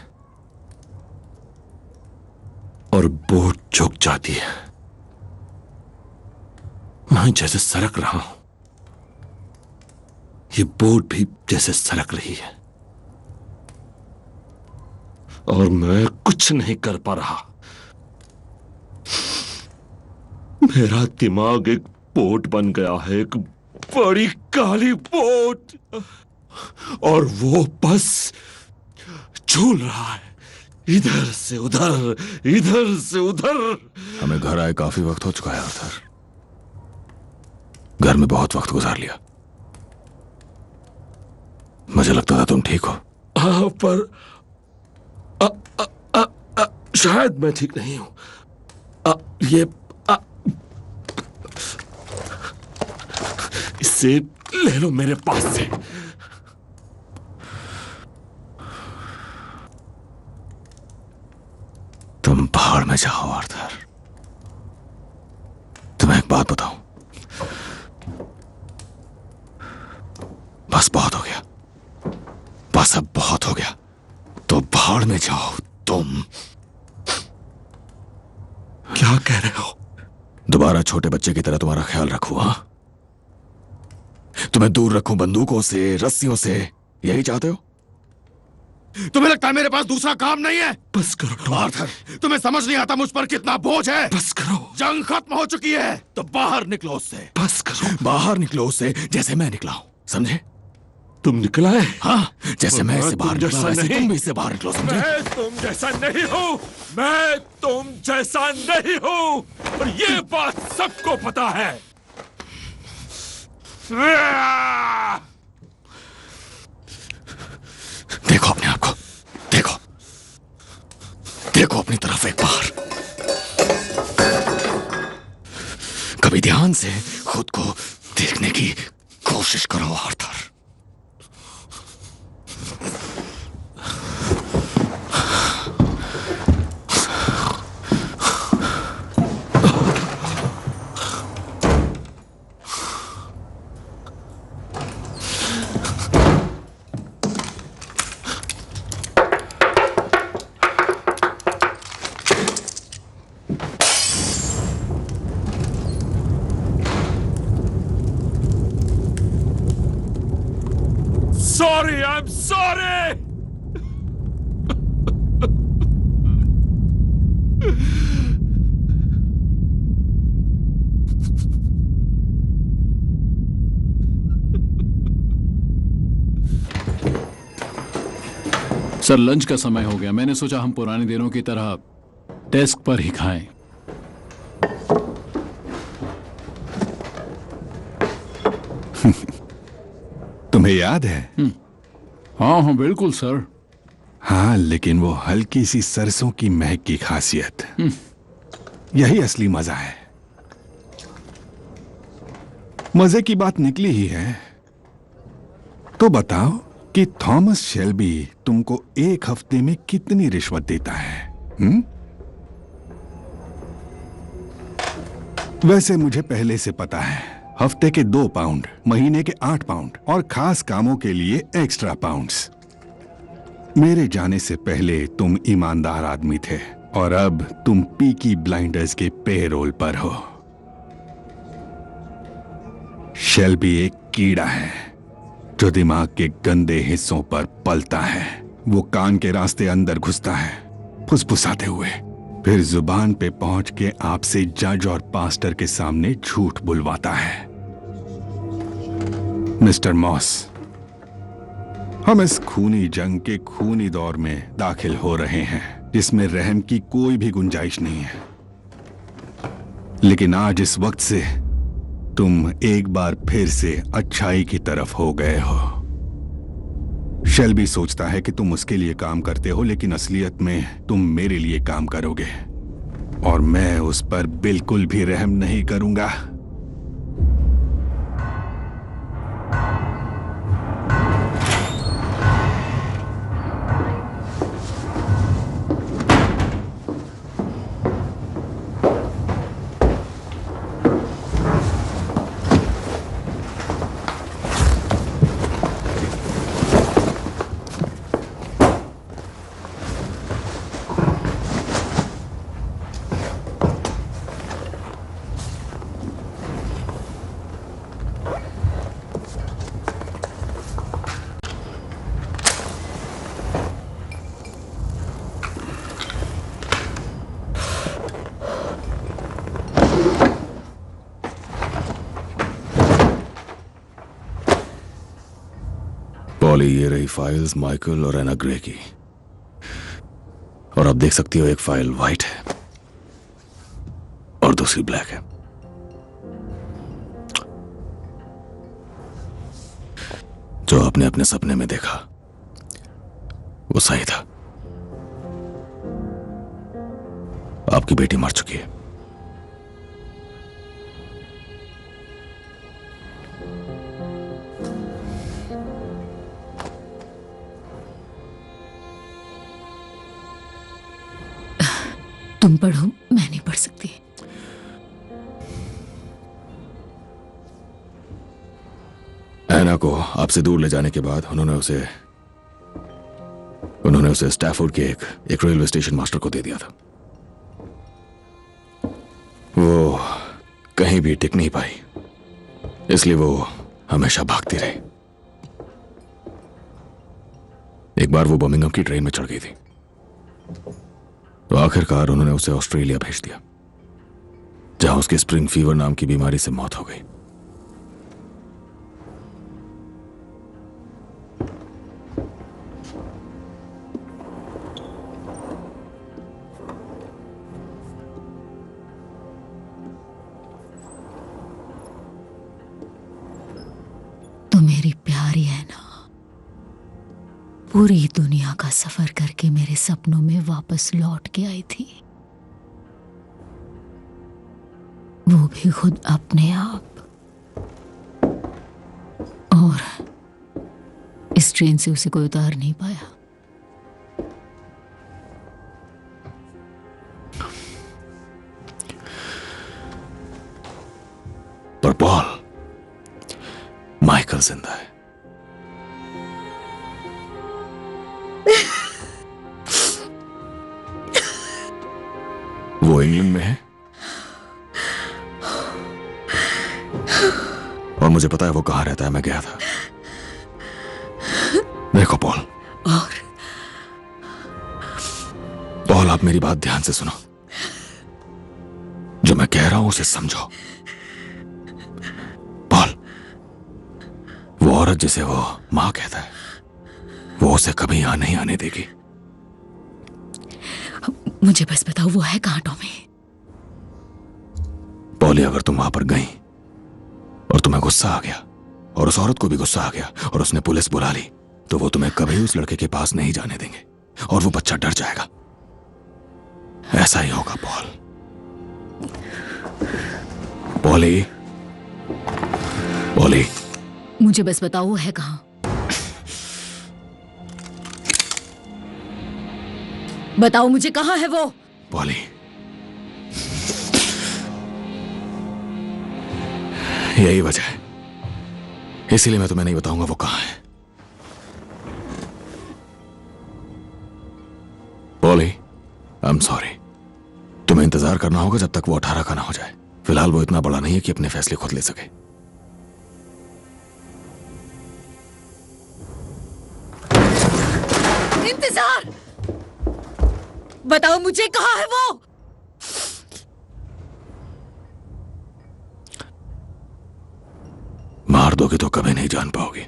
[SPEAKER 16] और बोट झुक जाती है। मैं जैसे सरक रहा हूं, ये बोट भी जैसे सरक रही है और मैं कुछ नहीं कर पा रहा। मेरा दिमाग एक बोट बन गया है, एक बड़ी काली बोट, और वो बस झूल रहा है इधर से उधर, इधर से उधर।
[SPEAKER 10] हमें घर आए काफी वक्त हो चुका है आर्थर। घर में बहुत वक्त गुजार लिया। मुझे लगता था तुम ठीक हो।
[SPEAKER 16] हाँ, पर शायद मैं ठीक नहीं हूं। इसे ले लो मेरे पास से।
[SPEAKER 10] तुम पहाड़ में जाओ आर्थर। तुम्हें एक बात बताऊं, बस बहुत हो गया, बस अब बहुत हो गया। तो पहाड़ में जाओ। तुम
[SPEAKER 16] क्या कह रहे हो?
[SPEAKER 10] दोबारा छोटे बच्चे की तरह तुम्हारा ख्याल रखूं? हाँ, तुम्हें दूर रखूं बंदूकों से, रस्सियों से, यही चाहते हो?
[SPEAKER 16] तुम्हें लगता है मेरे पास दूसरा काम नहीं है? बस करो
[SPEAKER 10] आर्थर,
[SPEAKER 16] तुम्हें समझ नहीं आता मुझ पर कितना बोझ है। बस करो, जंग खत्म हो चुकी है, तो बाहर निकलो उससे। बस करो,
[SPEAKER 10] बाहर निकलो उससे, जैसे मैं निकला हूं, समझे?
[SPEAKER 16] तुम निकला है?
[SPEAKER 10] हाँ, जैसे मैं इससे बाहर निकला वैसे तुम भी इससे बाहर निकलो, समझे?
[SPEAKER 16] मैं तुम जैसा नहीं हूं, मैं तुम जैसा नहीं हूं, और ये बात सबको पता है।
[SPEAKER 10] देखो अपने आप को, देखो, देखो अपनी तरफ एक बार। कभी ध्यान से खुद को देखने की कोशिश करो Arthur.
[SPEAKER 16] Sorry, I'm sorry!
[SPEAKER 11] Sir lunch का समय हो गया, मैंने सोचा हम पुराने दिनों की तरह डेस्क पर ही खाएं।
[SPEAKER 8] तुम्हें याद है?
[SPEAKER 11] हाँ हाँ बिल्कुल सर।
[SPEAKER 8] हाँ, लेकिन वो हल्की सी सरसों की महक की खासियत, यही असली मजा है। मजे की बात निकली ही है, तो बताओ कि थॉमस शेल्बी तुमको एक हफ्ते में कितनी रिश्वत देता है? वैसे मुझे पहले से पता है, हफ्ते के 2 पाउंड, महीने के 8 पाउंड और खास कामों के लिए एक्स्ट्रा पाउंड्स। मेरे जाने से पहले तुम ईमानदार आदमी थे और अब तुम पीकी ब्लाइंडर्स के पेरोल पर हो। शेल्बी एक कीड़ा है जो दिमाग के गंदे हिस्सों पर पलता है। वो कान के रास्ते अंदर घुसता है फुसफुसाते हुए, फिर जुबान पे पहुंच के आपसे जज और पास्टर के सामने झूठ बुलवाता है। मिस्टर मॉस, हम इस खूनी जंग के खूनी दौर में दाखिल हो रहे हैं जिसमें रहम की कोई भी गुंजाइश नहीं है। लेकिन आज इस वक्त से तुम एक बार फिर से अच्छाई की तरफ हो गए हो। शेल्बी सोचता है कि तुम उसके लिए काम करते हो, लेकिन असलियत में तुम मेरे लिए काम करोगे और मैं उस पर बिल्कुल भी रहम नहीं करूंगा।
[SPEAKER 10] पॉली, ये रही फाइल्स माइकल और एना ग्रे की, और आप देख सकती हो एक फाइल वाइट है और दूसरी ब्लैक है। जो आपने अपने सपने में देखा वो सही था। आपकी बेटी मर चुकी है।
[SPEAKER 6] तुम पढ़ो, मैं नहीं पढ़ सकती।
[SPEAKER 10] एना को आपसे दूर ले जाने के बाद उन्होंने उसे स्टैफोर्ड के एक रेलवे स्टेशन मास्टर को दे दिया था। वो कहीं भी टिक नहीं पाई, इसलिए वो हमेशा भागती रही। एक बार वो बर्मिंघम की ट्रेन में चढ़ गई थी, तो आखिरकार उन्होंने उसे ऑस्ट्रेलिया भेज दिया, जहां उसके स्प्रिंग फीवर नाम की बीमारी से मौत हो गई।
[SPEAKER 6] तो मेरी प्यारी है ना, पूरी दुनिया का सफर करके मेरे सपनों में वापस लौट के आई थी, वो भी खुद अपने आप। और इस ट्रेन से उसे कोई उतार नहीं पाया।
[SPEAKER 10] पर पॉल, माइकल जिंदा है। वो इंग्लैंड में है और मुझे पता है वो कहां रहता है। मैं गया था। देखो पॉल, पॉल आप मेरी बात ध्यान से सुनो। जो मैं कह रहा हूं उसे समझो। पॉल, वो औरत जिसे वो मां कहता है, वो उसे कभी यहां नहीं आने देगी।
[SPEAKER 6] मुझे बस बताओ वो है कहाँ टॉमी?
[SPEAKER 10] पॉली, अगर तुम वहां पर गई और तुम्हें गुस्सा आ गया और उस औरत को भी गुस्सा आ गया और उसने पुलिस बुला ली, तो वो तुम्हें कभी उस लड़के के पास नहीं जाने देंगे और वो बच्चा डर जाएगा। ऐसा ही होगा पॉल। पॉली, पॉली,
[SPEAKER 6] मुझे बस बताओ वो है कहाँ? बताओ मुझे, कहाँ है वो?
[SPEAKER 10] पॉली, यही वजह है, इसीलिए मैं तुम्हें नहीं बताऊंगा वो कहाँ है। पॉली, आई एम सॉरी, तुम्हें इंतजार करना होगा जब तक वो 18 का ना हो जाए। फिलहाल वो इतना बड़ा नहीं है कि अपने फैसले खुद ले सके।
[SPEAKER 6] इंतजार! बताओ मुझे, कहाँ है वो?
[SPEAKER 10] मार दोगे तो कभी नहीं जान पाओगी।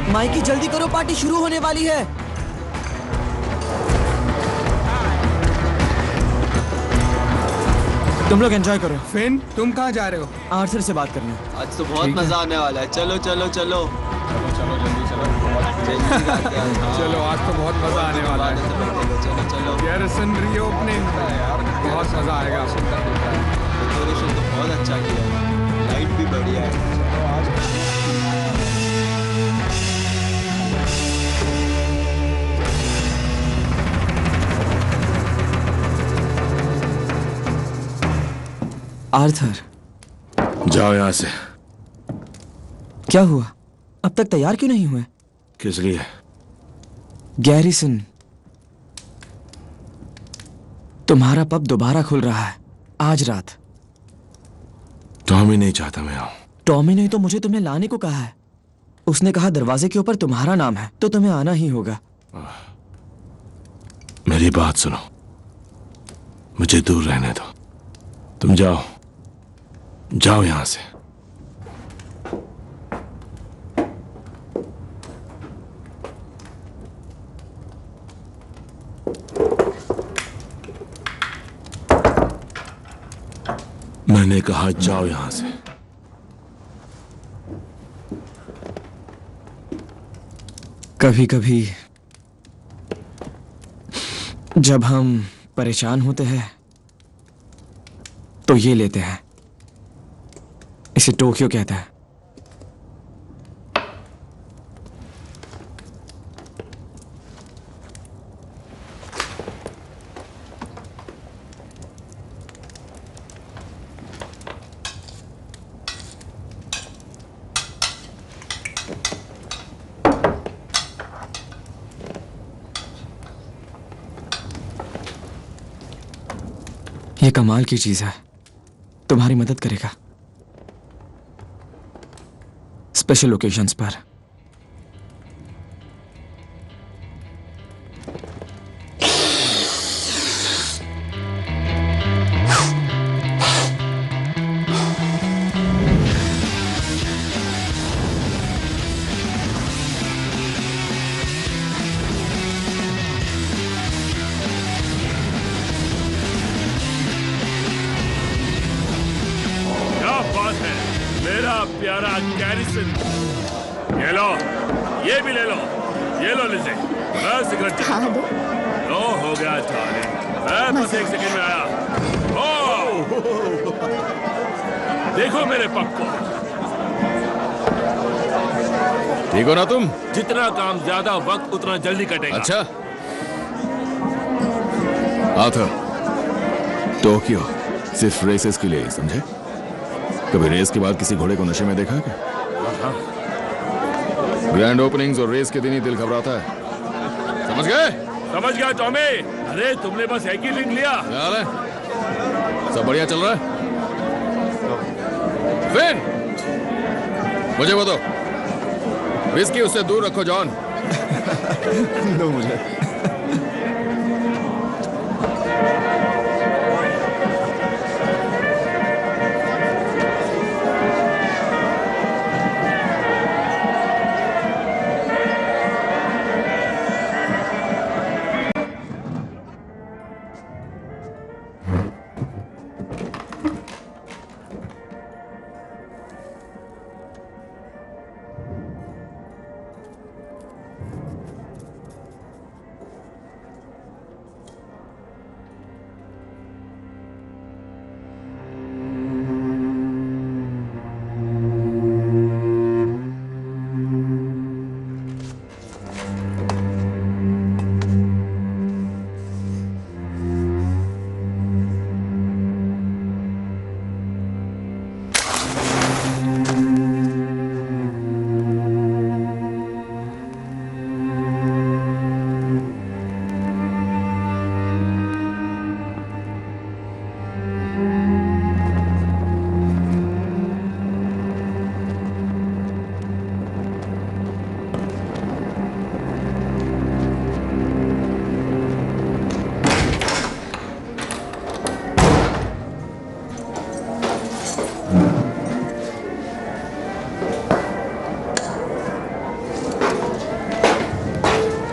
[SPEAKER 18] माइकी, जल्दी करो, पार्टी शुरू होने वाली है। तुम लोग एंजॉय करो।
[SPEAKER 7] फिन, तुम कहाँ जा रहे हो?
[SPEAKER 18] आर्थर से बात करने।
[SPEAKER 17] आज तो बहुत मजा आने वाला है। चलो चलो चलो
[SPEAKER 7] चलो जल्दी चलो। चलो, आज तो बहुत मजा आने वाला है।
[SPEAKER 17] चलो चलो।
[SPEAKER 7] गैरिसन रीओपनिंग है यार, बहुत मजा आएगा।
[SPEAKER 17] डेकोरेशन तो बहुत अच्छा किया है, लाइट भी बढ़िया है।
[SPEAKER 18] आर्थर,
[SPEAKER 10] जाओ यहां से।
[SPEAKER 18] क्या हुआ? अब तक तैयार क्यों नहीं हुए?
[SPEAKER 10] किस लिए?
[SPEAKER 18] गैरिसन, तुम्हारा पब दोबारा खुल रहा है आज रात।
[SPEAKER 10] टॉमी नहीं चाहता मैं आऊं।
[SPEAKER 18] टॉमी ने तो मुझे तुम्हें लाने को कहा है। उसने कहा दरवाजे के ऊपर तुम्हारा नाम है, तो तुम्हें आना ही होगा।
[SPEAKER 10] मेरी बात सुनो, मुझे दूर रहने दो। तुम जाओ, जाओ यहां से। मैंने कहा जाओ यहां से।
[SPEAKER 18] कभी कभी जब हम परेशान होते हैं तो ये लेते हैं। इसे टोक्यो कहते हैं। ये कमाल की चीज है, तुम्हारी मदद करेगा स्पेशल ओकेजन्स पर।
[SPEAKER 19] प्यारा गैरिसन, ये लो, ये भी ले लो, ये लो लिज़े, मैं सिगरेट चलाता हूं। लो हो गया डार्लिंग, मैं बस 1 सेकंड में आया। ओह, देखो मेरे पग को।
[SPEAKER 10] ठीक हो ना तुम?
[SPEAKER 19] जितना काम ज्यादा वक्त उतना जल्दी कटेगा।
[SPEAKER 10] अच्छा, आर्थर, टोक्यो सिर्फ रेसेस के लिए, समझे? कभी रेस के बाद किसी घोड़े को नशे में देखा है क्या? ग्रैंड ओपनिंग्स और रेस के दिन ही दिल घबराता है। समझ गए?
[SPEAKER 19] समझ गया टॉमी। अरे तुमने बस एक ही लिंक लिया।
[SPEAKER 10] क्या हाल है? सब बढ़िया चल रहा है? फिन, मुझे बताओ, विस्की उससे दूर रखो जॉन।
[SPEAKER 18] दो मुझे।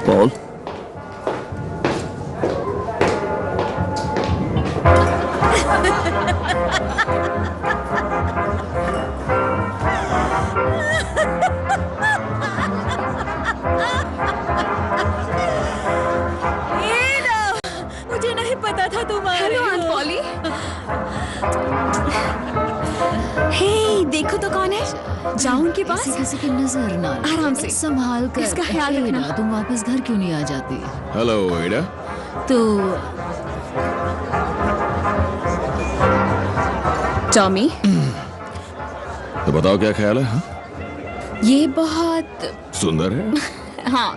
[SPEAKER 10] पॉल,
[SPEAKER 9] मुझे नहीं पता था तुम आ रही हो। Hello poly. हे, देखो तो कौन है। जाओ उनके पास।
[SPEAKER 6] किसी की नजर ना लगे।
[SPEAKER 9] आराम से
[SPEAKER 6] संभाल कर।
[SPEAKER 9] इसका ख्याल रखना।
[SPEAKER 6] एडा, तुम वापस घर क्यों नहीं आ जाती?
[SPEAKER 10] हेलो एडा।
[SPEAKER 6] तो
[SPEAKER 9] टॉमी,
[SPEAKER 10] तो बताओ क्या ख्याल है? हाँ?
[SPEAKER 9] ये बहुत
[SPEAKER 10] सुंदर है।
[SPEAKER 9] हाँ।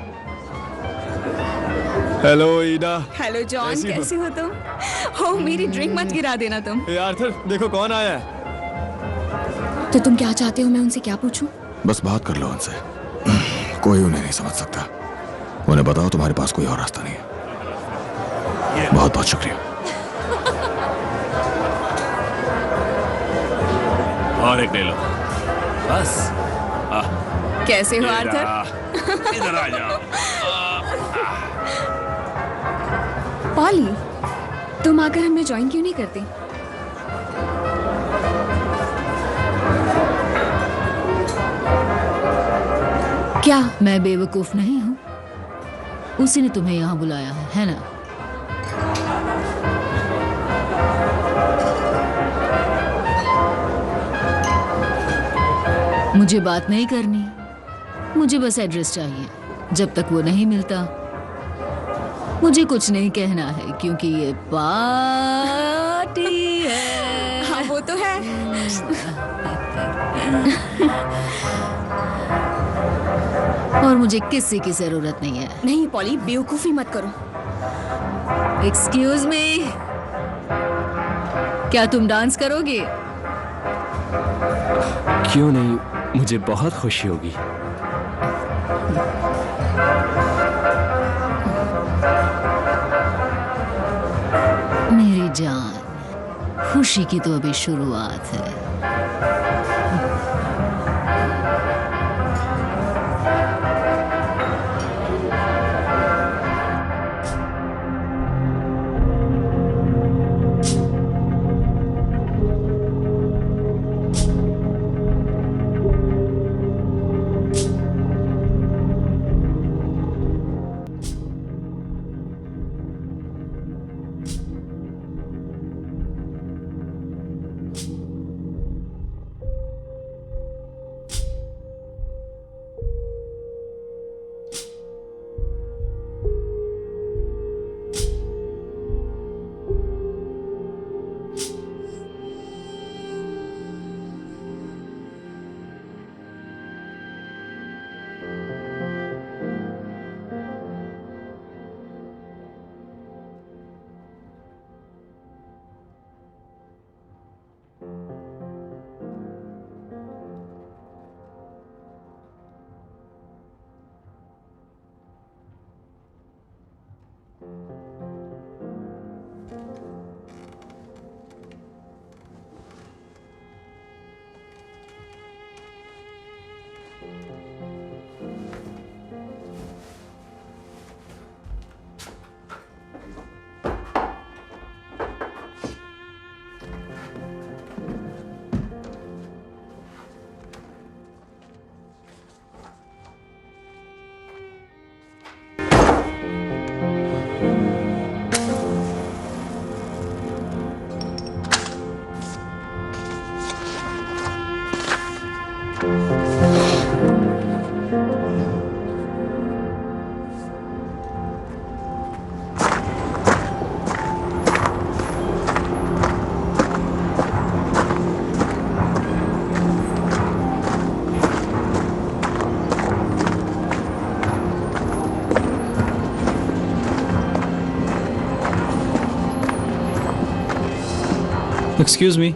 [SPEAKER 18] हेलो ईडा।
[SPEAKER 9] हेलो जॉन,
[SPEAKER 18] कैसी हो?
[SPEAKER 9] कैसे हो तुम? हो, मेरी ड्रिंक मत गिरा देना तुम।
[SPEAKER 18] आर्थर, देखो कौन आया है।
[SPEAKER 9] तो तुम क्या चाहते हो, मैं उनसे क्या पूछूं?
[SPEAKER 10] बस बात कर लो उनसे। कोई उन्हें नहीं समझ सकता। उन्हें बताओ तुम्हारे पास कोई और रास्ता नहीं है। बहुत बहुत शुक्रिया।
[SPEAKER 19] और एक ले लो बस।
[SPEAKER 9] कैसे हो आर्थर?
[SPEAKER 19] इधर आ जाओ।
[SPEAKER 9] पॉली, तुम आकर हमें ज्वाइन क्यों नहीं करती?
[SPEAKER 6] क्या मैं बेवकूफ नहीं हूँ? उसी ने तुम्हें यहाँ बुलाया है ना? मुझे बात नहीं करनी, मुझे बस एड्रेस चाहिए। जब तक वो नहीं मिलता मुझे कुछ नहीं कहना है, क्योंकि ये पार्टी है।
[SPEAKER 9] हाँ, वो तो है।
[SPEAKER 6] और मुझे किसी की जरूरत नहीं है।
[SPEAKER 9] नहीं पॉली, बेवकूफी मत करो।
[SPEAKER 6] एक्सक्यूज मी, क्या तुम डांस करोगे?
[SPEAKER 18] क्यों नहीं, मुझे बहुत खुशी होगी।
[SPEAKER 6] मेरी जान, खुशी की तो अभी शुरुआत है।
[SPEAKER 11] एक्सक्यूज मी,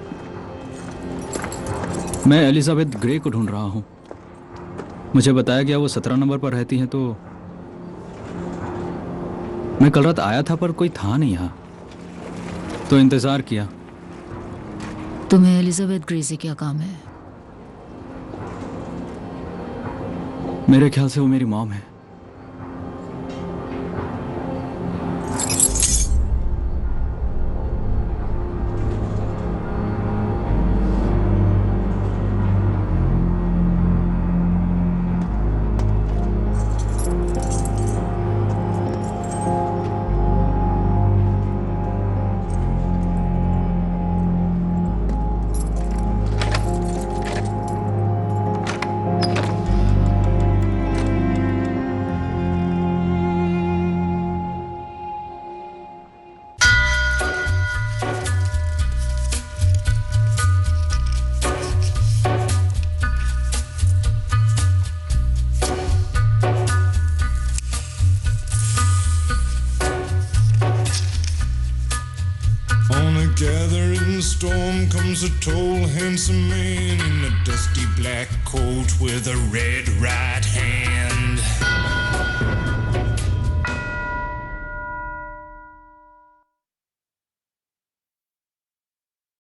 [SPEAKER 11] मैं एलिजाबेथ ग्रे को ढूंढ रहा हूँ। मुझे बताया गया वो 17 नंबर पर रहती हैं, तो मैं कल रात आया था पर कोई था नहीं यहाँ, तो इंतजार किया।
[SPEAKER 6] तुम्हें एलिजाबेथ ग्रे से क्या काम है?
[SPEAKER 11] मेरे ख्याल से वो मेरी मॉम है।
[SPEAKER 20] Gathering storm comes a tall, handsome man in a dusty black coat with a red right hand.